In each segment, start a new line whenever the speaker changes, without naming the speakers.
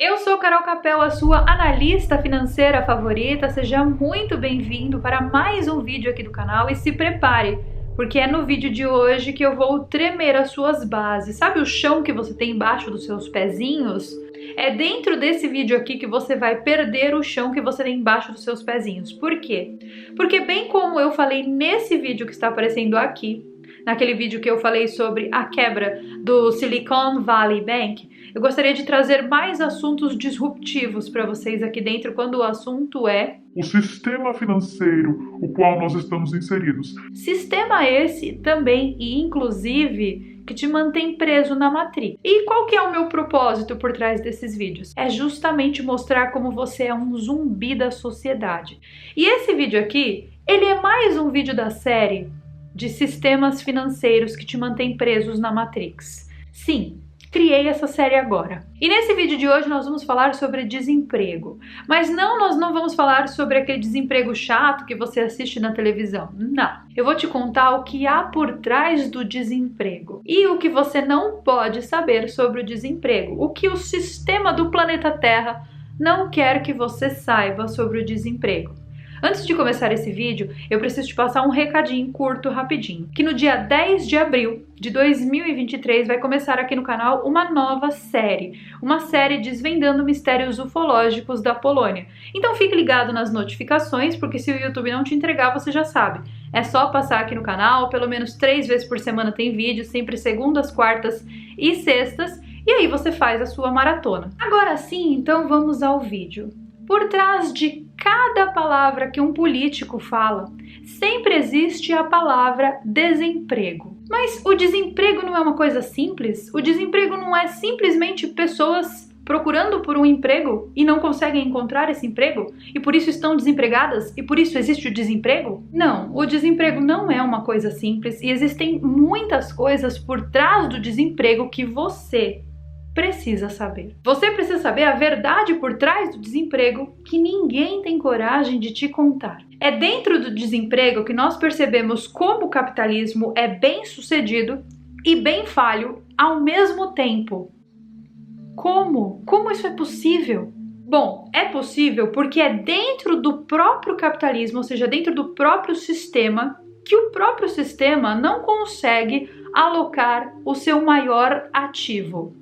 Eu sou Carol Capel, a sua analista financeira favorita. Seja muito bem-vindo para mais um vídeo aqui do canal e se prepare, porque é no vídeo de hoje que eu vou tremer as suas bases. Sabe o chão que você tem embaixo dos seus pezinhos? É dentro desse vídeo aqui que você vai perder o chão que você tem embaixo dos seus pezinhos. Por quê? Porque bem como eu falei nesse vídeo que está aparecendo aqui, naquele vídeo que eu falei sobre a quebra do Silicon Valley Bank, eu gostaria de trazer mais assuntos disruptivos para vocês aqui dentro quando o assunto é
o sistema financeiro o qual nós estamos inseridos.
Sistema esse também e inclusive que te mantém preso na Matrix. E qual que é o meu propósito por trás desses vídeos? É justamente mostrar como você é um zumbi da sociedade. E esse vídeo aqui, ele é mais um vídeo da série de sistemas financeiros que te mantêm presos na Matrix. Sim, criei essa série agora. E nesse vídeo de hoje nós vamos falar sobre desemprego. Mas nós não vamos falar sobre aquele desemprego chato que você assiste na televisão. Não. Eu vou te contar o que há por trás do desemprego. E o que você não pode saber sobre o desemprego. O que o sistema do planeta Terra não quer que você saiba sobre o desemprego. Antes de começar esse vídeo, eu preciso te passar um recadinho curto, rapidinho. Que no dia 10 de abril de 2023 vai começar aqui no canal uma nova série. Uma série desvendando mistérios ufológicos da Polônia. Então fique ligado nas notificações, porque se o YouTube não te entregar, você já sabe. É só passar aqui no canal, pelo menos 3 vezes por semana tem vídeo, sempre segundas, quartas e sextas. E aí você faz a sua maratona. Agora sim, então vamos ao vídeo. Por trás de cada palavra que um político fala, sempre existe a palavra desemprego. Mas o desemprego não é uma coisa simples? O desemprego não é simplesmente pessoas procurando por um emprego e não conseguem encontrar esse emprego? E por isso estão desempregadas? E por isso existe o desemprego? Não, o desemprego não é uma coisa simples e existem muitas coisas por trás do desemprego que você precisa saber. Você precisa saber a verdade por trás do desemprego que ninguém tem coragem de te contar. É dentro do desemprego que nós percebemos como o capitalismo é bem sucedido e bem falho ao mesmo tempo. Como? Como isso é possível? Bom, é possível porque é dentro do próprio capitalismo, ou seja, dentro do próprio sistema, que o próprio sistema não consegue alocar o seu maior ativo,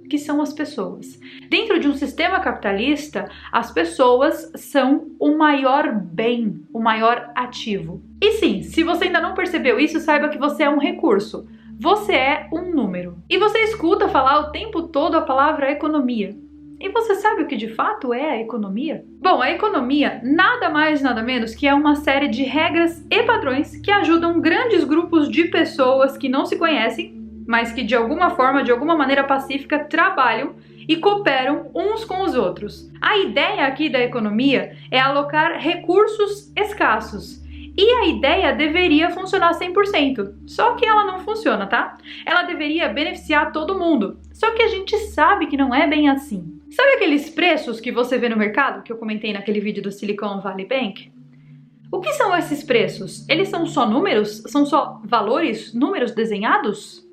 que são as pessoas. Dentro de um sistema capitalista, as pessoas são o maior bem, o maior ativo. E sim, se você ainda não percebeu isso, saiba que você é um recurso. Você é um número. E você escuta falar o tempo todo a palavra economia. E você sabe o que de fato é a economia? Bom, a economia nada mais nada menos que é uma série de regras e padrões que ajudam grandes grupos de pessoas que não se conhecem, mas que de alguma forma, de alguma maneira pacífica, trabalham e cooperam uns com os outros. A ideia aqui da economia é alocar recursos escassos. E a ideia deveria funcionar 100%, só que ela não funciona, tá? Ela deveria beneficiar todo mundo, só que a gente sabe que não é bem assim. Sabe aqueles preços que você vê no mercado, que eu comentei naquele vídeo do Silicon Valley Bank? O que são esses preços? Eles são só números? São só valores, números desenhados?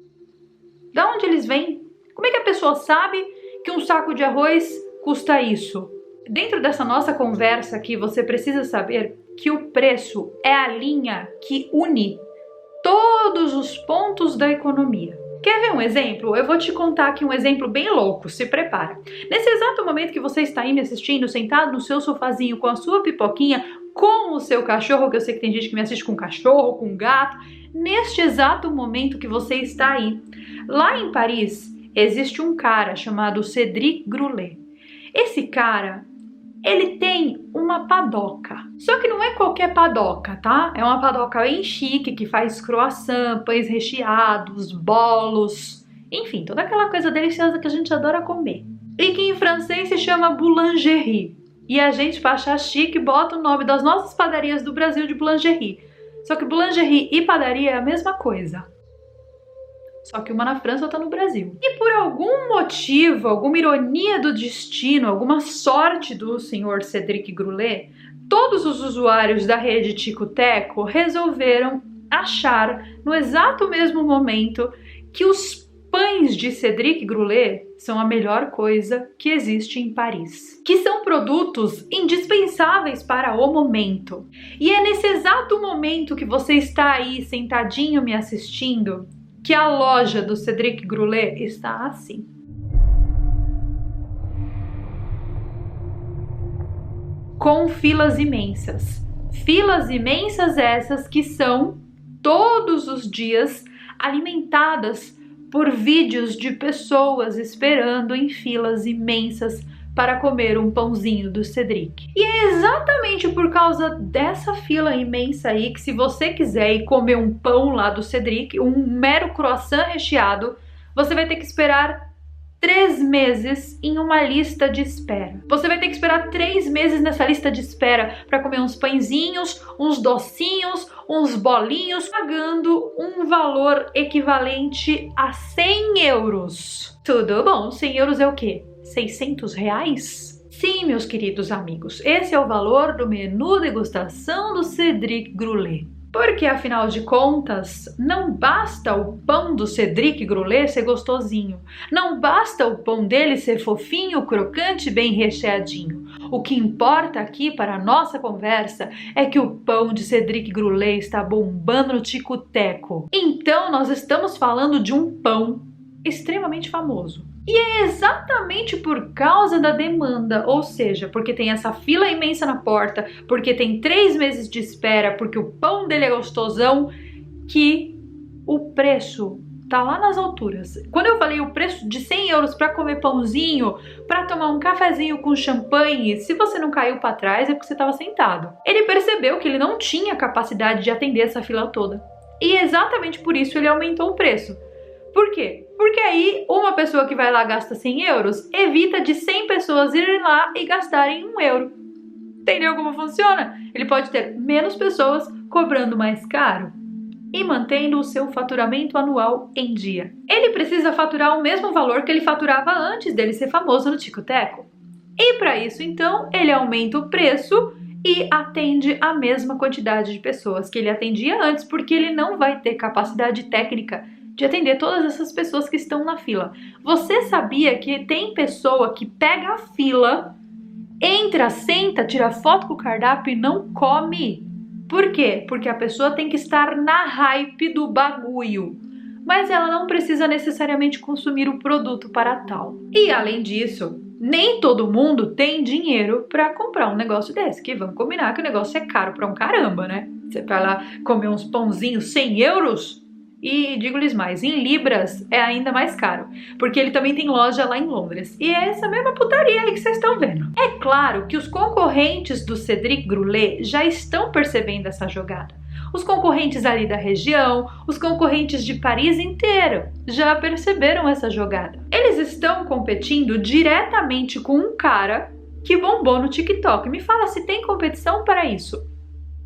Da onde eles vêm? Como é que a pessoa sabe que um saco de arroz custa isso? Dentro dessa nossa conversa aqui, você precisa saber que o preço é a linha que une todos os pontos da economia. Quer ver um exemplo? Eu vou te contar aqui um exemplo bem louco, se prepara. Nesse exato momento que você está aí me assistindo, sentado no seu sofazinho com a sua pipoquinha, com o seu cachorro, que eu sei que tem gente que me assiste com cachorro, com gato, neste exato momento que você está aí, lá em Paris, existe um cara chamado Cédric Grolet. Esse cara, ele tem uma padoca. Só que não é qualquer padoca, tá? É uma padoca bem chique, que faz croissant, pães recheados, bolos, enfim, toda aquela coisa deliciosa que a gente adora comer. E que em francês se chama boulangerie. E a gente, pra achar chique, bota o nome das nossas padarias do Brasil de boulangerie. Só que boulangerie e padaria é a mesma coisa. Só que uma na França, outra no Brasil. E por algum motivo, alguma ironia do destino, alguma sorte do senhor Cédric Grolet, todos os usuários da rede Tico Teco resolveram achar, no exato mesmo momento, que os pães de Cédric Grolet são a melhor coisa que existe em Paris, que são produtos indispensáveis para o momento. E é nesse exato momento que você está aí sentadinho me assistindo que a loja do Cédric Grolet está assim. Com filas imensas. Filas imensas essas que são todos os dias alimentadas por vídeos de pessoas esperando em filas imensas para comer um pãozinho do Cédric. E é exatamente por causa dessa fila imensa aí que, se você quiser ir comer um pão lá do Cédric, um mero croissant recheado, você vai ter que esperar 3 meses em uma lista de espera. Você vai ter que esperar 3 meses nessa lista de espera para comer uns pãezinhos, uns docinhos, uns bolinhos, pagando um valor equivalente a 100 euros. Tudo bom? 100 euros é o quê? 600 reais? Sim, meus queridos amigos, esse é o valor do menu degustação do Cédric Grolet. Porque, afinal de contas, não basta o pão do Cédric Grolet ser gostosinho. Não basta o pão dele ser fofinho, crocante, bem recheadinho. O que importa aqui para a nossa conversa é que o pão de Cédric Grolet está bombando no tico-teco. Então, nós estamos falando de um pão extremamente famoso. E é exatamente por causa da demanda, ou seja, porque tem essa fila imensa na porta, porque tem 3 meses de espera, porque o pão dele é gostosão, que o preço tá lá nas alturas. Quando eu falei o preço de 100 euros para comer pãozinho, para tomar um cafezinho com champanhe, se você não caiu para trás é porque você estava sentado. Ele percebeu que ele não tinha capacidade de atender essa fila toda. E exatamente por isso ele aumentou o preço. Por quê? Porque aí uma pessoa que vai lá gasta 100 euros evita de 100 pessoas irem lá e gastarem 1 euro. Entendeu como funciona? Ele pode ter menos pessoas cobrando mais caro e mantendo o seu faturamento anual em dia. Ele precisa faturar o mesmo valor que ele faturava antes dele ser famoso no tico-teco. E para isso, então, ele aumenta o preço e atende a mesma quantidade de pessoas que ele atendia antes, porque ele não vai ter capacidade técnica de atender todas essas pessoas que estão na fila. Você sabia que tem pessoa que pega a fila, entra, senta, tira foto com o cardápio e não come? Por quê? Porque a pessoa tem que estar na hype do bagulho. Mas ela não precisa necessariamente consumir o produto para tal. E além disso, nem todo mundo tem dinheiro para comprar um negócio desse. Que vamos combinar que o negócio é caro pra um caramba, né? Você vai lá comer uns pãozinhos 100 euros? E digo-lhes mais, em libras é ainda mais caro, porque ele também tem loja lá em Londres. E é essa mesma putaria aí que vocês estão vendo. É claro que os concorrentes do Cédric Grolet já estão percebendo essa jogada. Os concorrentes ali da região, os concorrentes de Paris inteiro já perceberam essa jogada. Eles estão competindo diretamente com um cara que bombou no TikTok. Me fala se tem competição para isso.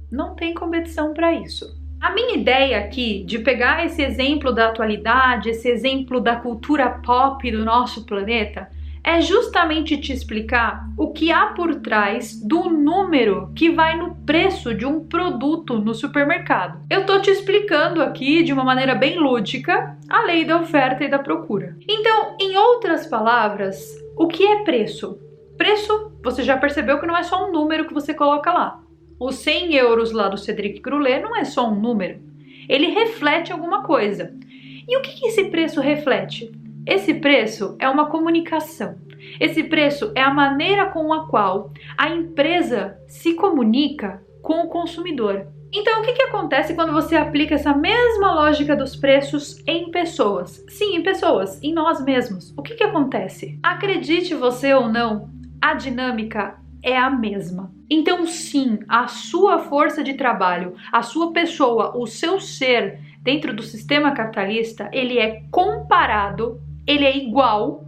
Não tem competição para isso. A minha ideia aqui de pegar esse exemplo da atualidade, esse exemplo da cultura pop do nosso planeta, é justamente te explicar o que há por trás do número que vai no preço de um produto no supermercado. Eu tô te explicando aqui de uma maneira bem lúdica a lei da oferta e da procura. Então, em outras palavras, o que é preço? Preço, você já percebeu que não é só um número que você coloca lá. Os 100 euros lá do Cédric Grolet não é só um número, ele reflete alguma coisa. E o que esse preço reflete? Esse preço é uma comunicação. Esse preço é a maneira com a qual a empresa se comunica com o consumidor. Então, o que acontece quando você aplica essa mesma lógica dos preços em pessoas? Sim, em pessoas, em nós mesmos. O que acontece? Acredite você ou não, a dinâmica é a mesma. Então, sim, a sua força de trabalho, a sua pessoa, o seu ser dentro do sistema capitalista, ele é comparado, ele é igual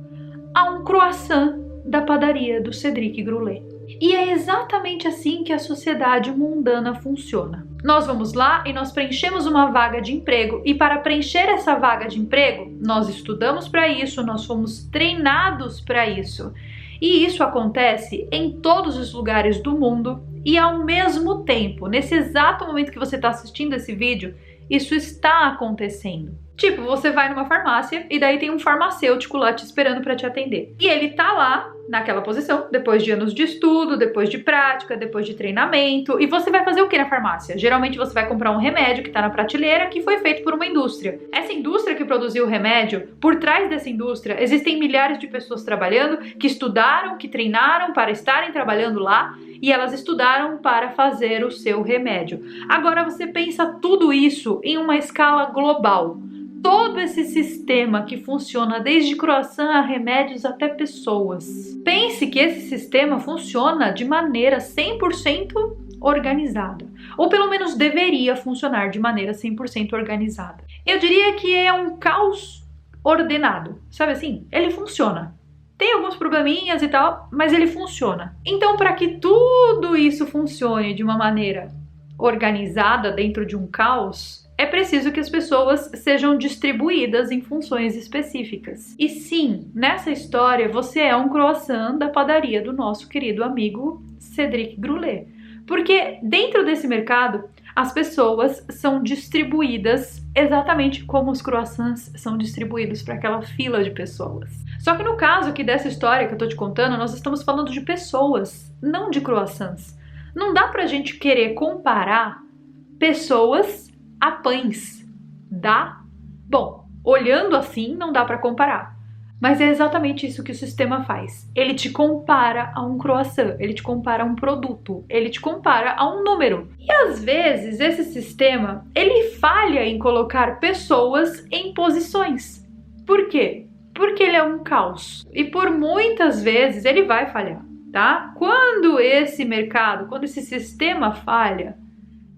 a um croissant da padaria do Cédric Grolet. E é exatamente assim que a sociedade mundana funciona. Nós vamos lá e nós preenchemos uma vaga de emprego, e para preencher essa vaga de emprego, nós estudamos para isso, nós fomos treinados para isso. E isso acontece em todos os lugares do mundo e ao mesmo tempo, nesse exato momento que você está assistindo esse vídeo, Isso está acontecendo. Tipo, você vai numa farmácia e daí tem um farmacêutico lá te esperando para te atender. E ele tá lá, naquela posição, depois de anos de estudo, depois de prática, depois de treinamento. E você vai fazer o que na farmácia? Geralmente você vai comprar um remédio que tá na prateleira, que foi feito por uma indústria. Essa indústria que produziu o remédio, por trás dessa indústria, existem milhares de pessoas trabalhando, que estudaram, que treinaram para estarem trabalhando lá, e elas estudaram para fazer o seu remédio. Agora você pensa tudo isso em uma escala global. Todo esse sistema que funciona desde croissant a remédios até pessoas. Pense que esse sistema funciona de maneira 100% organizada. Ou pelo menos deveria funcionar de maneira 100% organizada. Eu diria que é um caos ordenado. Sabe assim? Ele funciona. Tem alguns probleminhas e tal, mas ele funciona. Então, para que tudo isso funcione de uma maneira organizada dentro de um caos, é preciso que as pessoas sejam distribuídas em funções específicas. E sim, nessa história, você é um croissant da padaria do nosso querido amigo Cédric Groulé. Porque dentro desse mercado, as pessoas são distribuídas exatamente como os croissants são distribuídos para aquela fila de pessoas. Só que no caso aqui dessa história que eu tô te contando, nós estamos falando de pessoas, não de croissants. Não dá pra gente querer comparar pessoas a pães. Dá? Bom, olhando assim não dá para comparar. Mas é exatamente isso que o sistema faz. Ele te compara a um croissant, ele te compara a um produto, ele te compara a um número. E às vezes esse sistema, ele falha em colocar pessoas em posições. Por quê? Porque ele é um caos. E por muitas vezes ele vai falhar, tá? Quando esse mercado, quando esse sistema falha,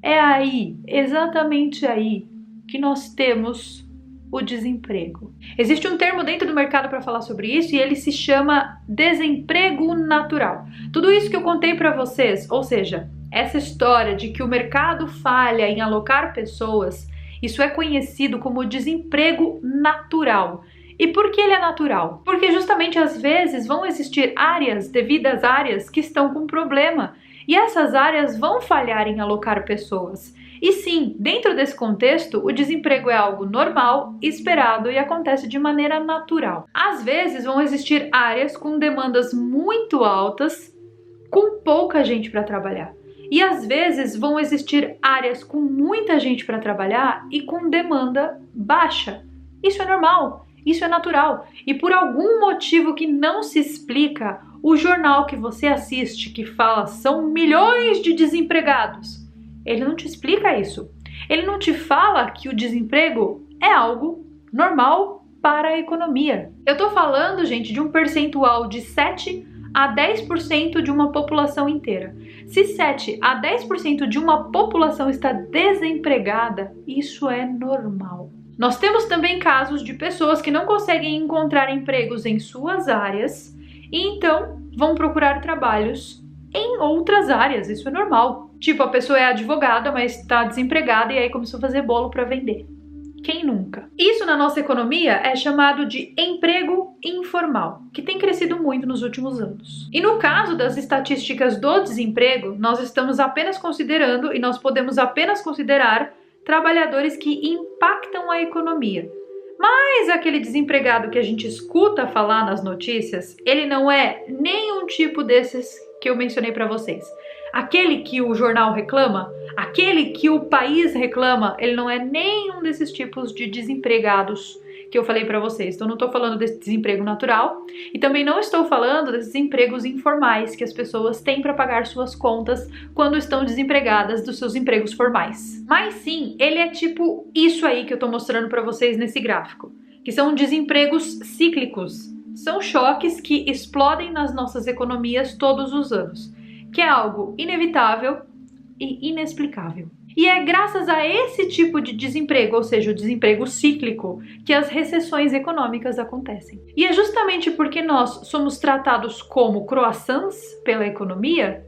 é aí, exatamente aí, que nós temos o desemprego. Existe um termo dentro do mercado para falar sobre isso e ele se chama desemprego natural. Tudo isso que eu contei para vocês, ou seja, essa história de que o mercado falha em alocar pessoas, isso é conhecido como desemprego natural. E por que ele é natural? Porque justamente às vezes vão existir áreas, devidas áreas, que estão com problema. E essas áreas vão falhar em alocar pessoas. E sim, dentro desse contexto, o desemprego é algo normal, esperado e acontece de maneira natural. Às vezes vão existir áreas com demandas muito altas, com pouca gente para trabalhar. E às vezes vão existir áreas com muita gente para trabalhar e com demanda baixa. Isso é normal. Isso é natural. E por algum motivo que não se explica, o jornal que você assiste, que fala são milhões de desempregados, ele não te explica isso. Ele não te fala que o desemprego é algo normal para a economia. Eu tô falando, gente, de um percentual de 7 a 10% de uma população inteira. Se 7 a 10% de uma população está desempregada, isso é normal. Nós temos também casos de pessoas que não conseguem encontrar empregos em suas áreas e então vão procurar trabalhos em outras áreas, isso é normal. Tipo, a pessoa é advogada, mas está desempregada e aí começou a fazer bolo para vender. Quem nunca? Isso na nossa economia é chamado de emprego informal, que tem crescido muito nos últimos anos. E no caso das estatísticas do desemprego, nós estamos apenas considerando, e nós podemos apenas considerar, trabalhadores que impactam a economia. Mas aquele desempregado que a gente escuta falar nas notícias, ele não é nenhum tipo desses que eu mencionei para vocês. Aquele que o jornal reclama, aquele que o país reclama, ele não é nenhum desses tipos de desempregados que eu falei para vocês. Então não estou falando desse desemprego natural e também não estou falando desses empregos informais que as pessoas têm para pagar suas contas quando estão desempregadas dos seus empregos formais. Mas sim, ele é tipo isso aí que eu estou mostrando para vocês nesse gráfico, que são desempregos cíclicos. São choques que explodem nas nossas economias todos os anos, que é algo inevitável e inexplicável. E é graças a esse tipo de desemprego, ou seja, o desemprego cíclico, que as recessões econômicas acontecem. E é justamente porque nós somos tratados como croissants pela economia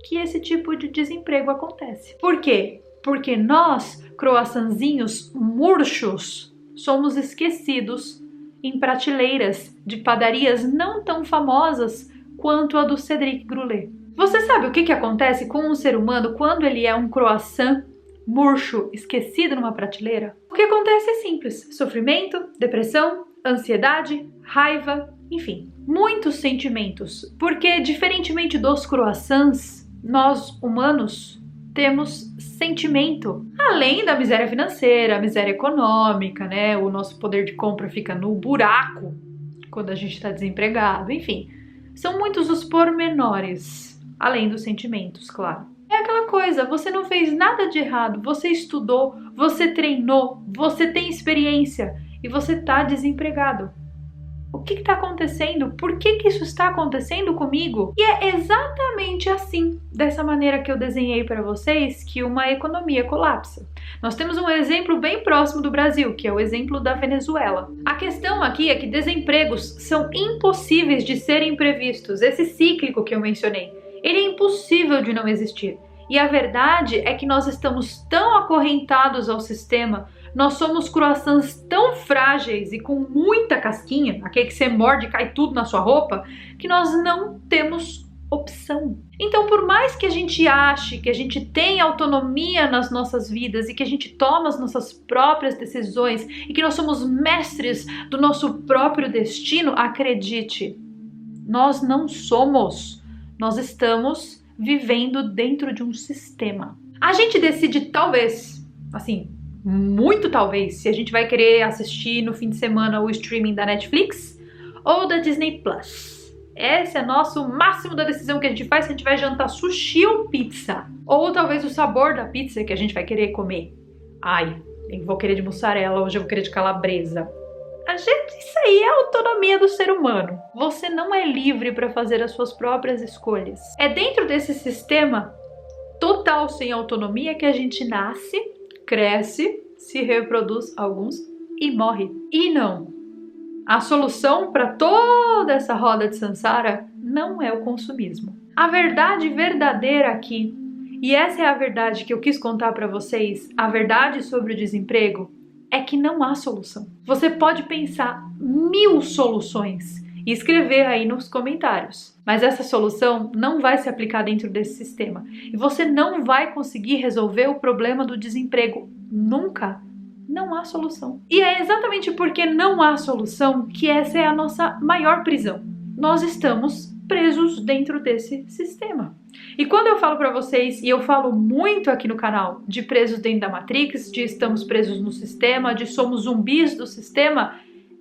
que esse tipo de desemprego acontece. Por quê? Porque nós, croissantzinhos murchos, somos esquecidos em prateleiras de padarias não tão famosas quanto a do Cédric Groulé. Você sabe o que acontece com um ser humano quando ele é um croissant murcho, esquecido numa prateleira? O que acontece é simples: sofrimento, depressão, ansiedade, raiva, enfim, muitos sentimentos. Porque, diferentemente dos croissants, nós humanos temos sentimento. Além da miséria financeira, a miséria econômica, né? O nosso poder de compra fica no buraco quando a gente está desempregado, enfim. São muitos os pormenores, além dos sentimentos, claro. É aquela coisa, você não fez nada de errado, você estudou, você treinou, você tem experiência e você está desempregado. O que está acontecendo? Por que isso está acontecendo comigo? E é exatamente assim, dessa maneira que eu desenhei para vocês, que uma economia colapsa. Nós temos um exemplo bem próximo do Brasil, que é o exemplo da Venezuela. A questão aqui é que desempregos são impossíveis de serem previstos. Esse cíclico que eu mencionei, ele é impossível de não existir. E a verdade é que nós estamos tão acorrentados ao sistema, nós somos croissants tão frágeis e com muita casquinha, aquele que você morde e cai tudo na sua roupa, que nós não temos opção. Então, por mais que a gente ache que a gente tem autonomia nas nossas vidas e que a gente toma as nossas próprias decisões e que nós somos mestres do nosso próprio destino, acredite, nós não somos. Nós estamos vivendo dentro de um sistema. A gente decide, talvez, assim, muito talvez, se a gente vai querer assistir no fim de semana o streaming da Netflix ou da Disney Plus. Esse é nosso máximo da decisão que a gente faz, se a gente vai jantar sushi ou pizza. Ou talvez o sabor da pizza que a gente vai querer comer. Ai, eu vou querer de mussarela, hoje eu vou querer de calabresa. Isso aí é a autonomia do ser humano. Você não é livre para fazer as suas próprias escolhas. É dentro desse sistema total sem autonomia que a gente nasce, cresce, se reproduz, alguns, e morre. E não. A solução para toda essa roda de samsara não é o consumismo. A verdade verdadeira aqui, e essa é a verdade que eu quis contar para vocês, a verdade sobre o desemprego, é que não há solução. Você pode pensar 1000 soluções e escrever aí nos comentários, mas essa solução não vai se aplicar dentro desse sistema. E você não vai conseguir resolver o problema do desemprego nunca. Não há solução. E é exatamente porque não há solução que essa é a nossa maior prisão. Nós estamos presos dentro desse sistema. E quando eu falo para vocês, e eu falo muito aqui no canal, de presos dentro da Matrix, de estamos presos no sistema, de somos zumbis do sistema,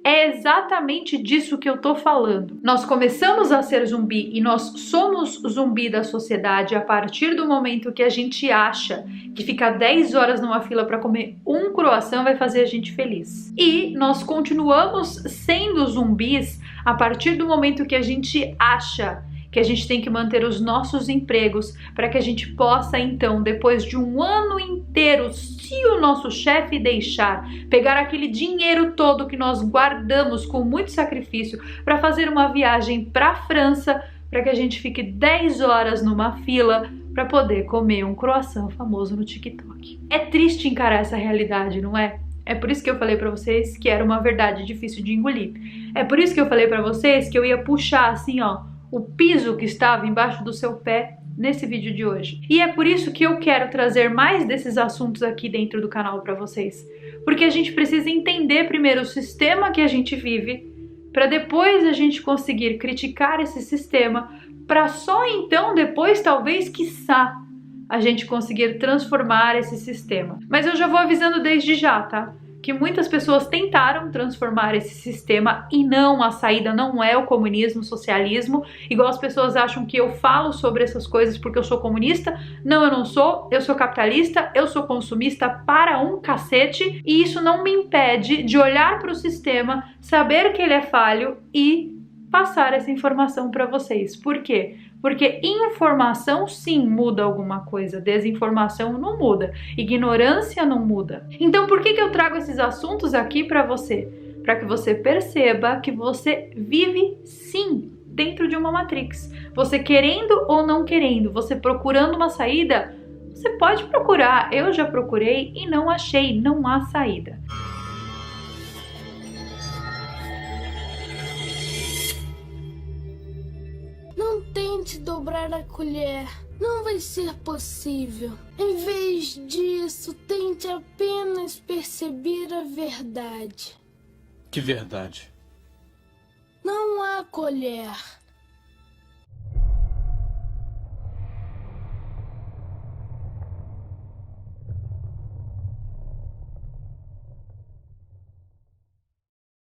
é exatamente disso que eu tô falando. Nós começamos a ser zumbi e nós somos zumbi da sociedade a partir do momento que a gente acha que ficar 10 horas numa fila para comer um croissant vai fazer a gente feliz. E nós continuamos sendo zumbis a partir do momento que a gente acha que a gente tem que manter os nossos empregos para que a gente possa, então, depois de um ano inteiro, se o nosso chefe deixar, pegar aquele dinheiro todo que nós guardamos com muito sacrifício para fazer uma viagem para a França, para que a gente fique 10 horas numa fila para poder comer um croissant famoso no TikTok. É triste encarar essa realidade, não é? É por isso que eu falei para vocês que era uma verdade difícil de engolir. É por isso que eu falei para vocês que eu ia puxar assim, ó, o piso que estava embaixo do seu pé nesse vídeo de hoje. E é por isso que eu quero trazer mais desses assuntos aqui dentro do canal para vocês. Porque a gente precisa entender primeiro o sistema que a gente vive, para depois a gente conseguir criticar esse sistema, para só então depois, talvez, quiçá, a gente conseguir transformar esse sistema. Mas eu já vou avisando desde já, tá? Que muitas pessoas tentaram transformar esse sistema e não, a saída não é o comunismo, o socialismo, igual as pessoas acham que eu falo sobre essas coisas porque eu sou comunista. Não, eu não sou, eu sou capitalista, eu sou consumista para um cacete e isso não me impede de olhar para o sistema, saber que ele é falho e passar essa informação para vocês. Por quê? Porque informação sim muda alguma coisa, desinformação não muda, ignorância não muda. Então por que eu trago esses assuntos aqui para você? Para que você perceba que você vive sim dentro de uma Matrix. Você querendo ou não querendo, você procurando uma saída, você pode procurar. Eu já procurei e não achei, não há saída.
tente dobrar a colher. Não vai ser possível. Em vez disso, tente apenas perceber a verdade.
Que verdade?
Não há colher.